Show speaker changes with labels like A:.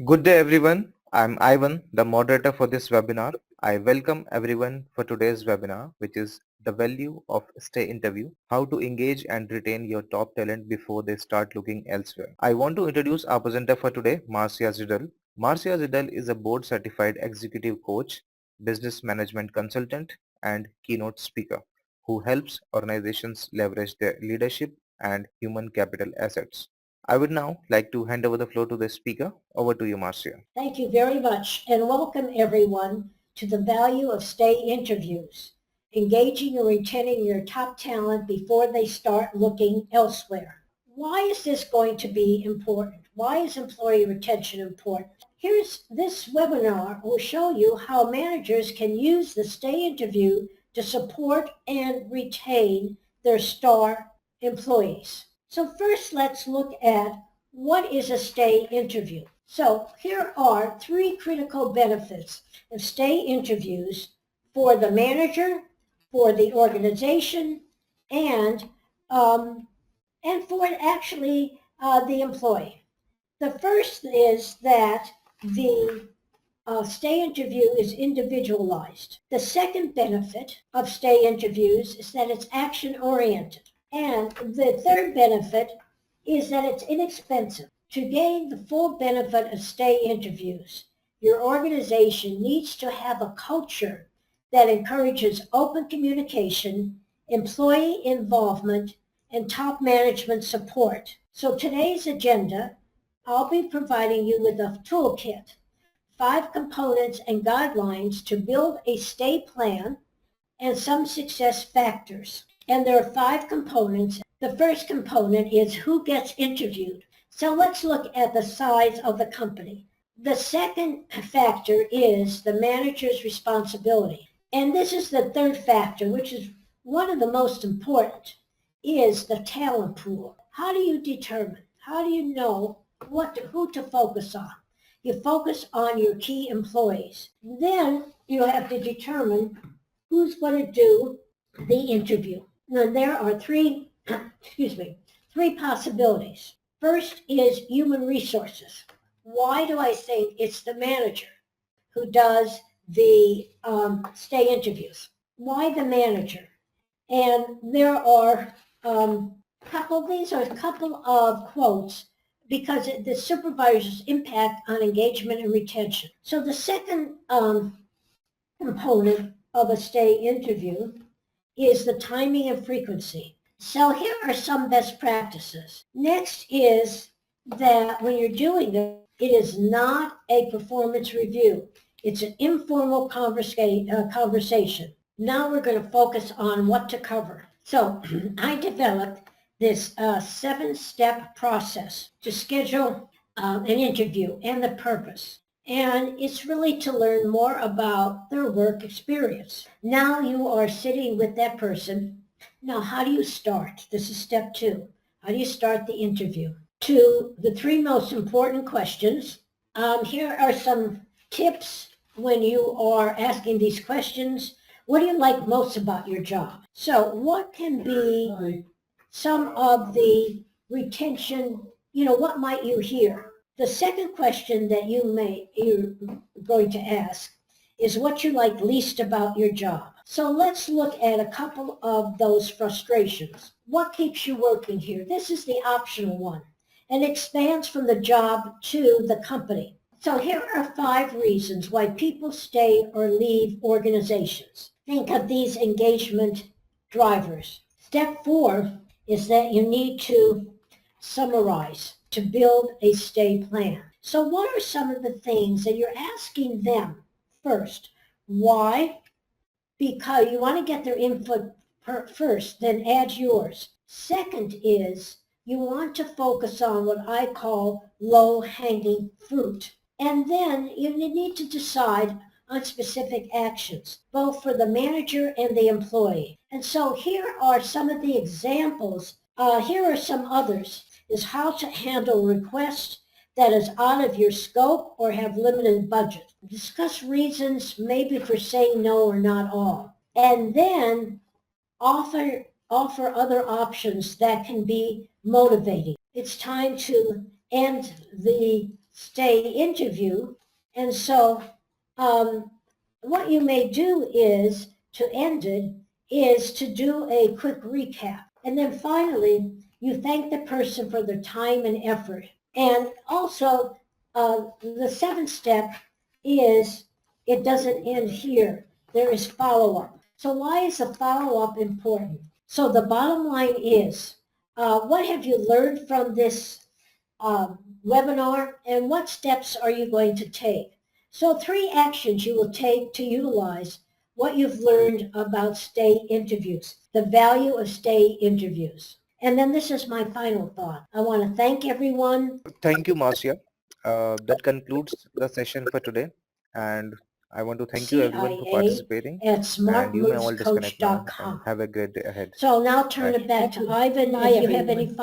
A: Good day everyone. I'm Ivan, the moderator for this webinar. I welcome everyone for today's webinar, which is the value of stay interview, how to engage and retain your top talent before they start looking elsewhere. I want to introduce our presenter for today, Marcia Zidal. Marcia Zidal is a board certified executive coach, business management consultant, and keynote speaker who helps organizations leverage their leadership and human capital assets. I would now like to hand over the floor to the speaker. Over to you, Marcia.
B: Thank you very much, and welcome everyone to the value of stay interviews, engaging and retaining your top talent before they start looking elsewhere. Why is this going to be important? Why is employee retention important? This webinar will show you how managers can use the stay interview to support and retain their star employees. So first, let's look at what is a stay interview. So here are three critical benefits of stay interviews for the manager, for the organization, and for actually the employee. The first is that the stay interview is individualized. The second benefit of stay interviews is that it's action-oriented. And the third benefit is that it's inexpensive. To gain the full benefit of stay interviews, your organization needs to have a culture that encourages open communication, employee involvement, and top management support. So today's agenda, I'll be providing you with a toolkit, 5 components and guidelines to build a stay plan and some success factors. And there are 5 components. The first component is who gets interviewed. So let's look at the size of the company. The second factor is the manager's responsibility. And this is the third factor, which is one of the most important, is the talent pool. How do you determine? How do you know who to focus on? You focus on your key employees. Then you have to determine who's going to do the interview. Now there are three possibilities. First is human resources. Why do I think it's the manager who does the stay interviews? Why the manager? And there are these are a couple of quotes because the supervisor's impact on engagement and retention. So the second component of a stay interview is the timing and frequency. So here are some best practices. Next is that when you're doing it, it is not a performance review. It's an informal conversation. Now we're going to focus on what to cover. So I developed this 7-step process to schedule an interview and the purpose. And it's really to learn more about their work experience. Now you are sitting with that person. Now, how do you start? This is step 2. How do you start the interview? To the 3 most important questions. Here are some tips when you are asking these questions. What do you like most about your job? So what can be some of the retention, what might you hear? The second question that you're going to ask is what you like least about your job. So let's look at a couple of those frustrations. What keeps you working here? This is the optional one and expands from the job to the company. So here are 5 reasons why people stay or leave organizations. Think of these engagement drivers. Step 4 is that you need to summarize to build a stay plan. So what are some of the things that you're asking them? First, why? Because you want to get their input first, then add yours. Second is you want to focus on what I call low-hanging fruit. And then you need to decide on specific actions, both for the manager and the employee. And so here are some of the examples. Here are some others. Is how to handle requests that is out of your scope or have limited budget. Discuss reasons maybe for saying no or not all. And then offer other options that can be motivating. It's time to end the stay interview. And so what you may do is, to end it, is to do a quick recap. And then finally, you thank the person for their time and effort. And also, the seventh step is it doesn't end here. There is follow-up. So why is a follow-up important? So the bottom line is, what have you learned from this webinar, and what steps are you going to take? So 3 actions you will take to utilize what you've learned about stay interviews, the value of stay interviews. And then this is my final thought. I want to thank everyone.
A: Thank you, Marcia. That concludes the session for today, and I want to thank you everyone for
B: CIA
A: participating,
B: at
A: and you may all disconnect now and
B: smartmovescoach.com.
A: have a great day ahead.
B: So I'll now turn
A: Bye.
B: it back to Ivan if you have any final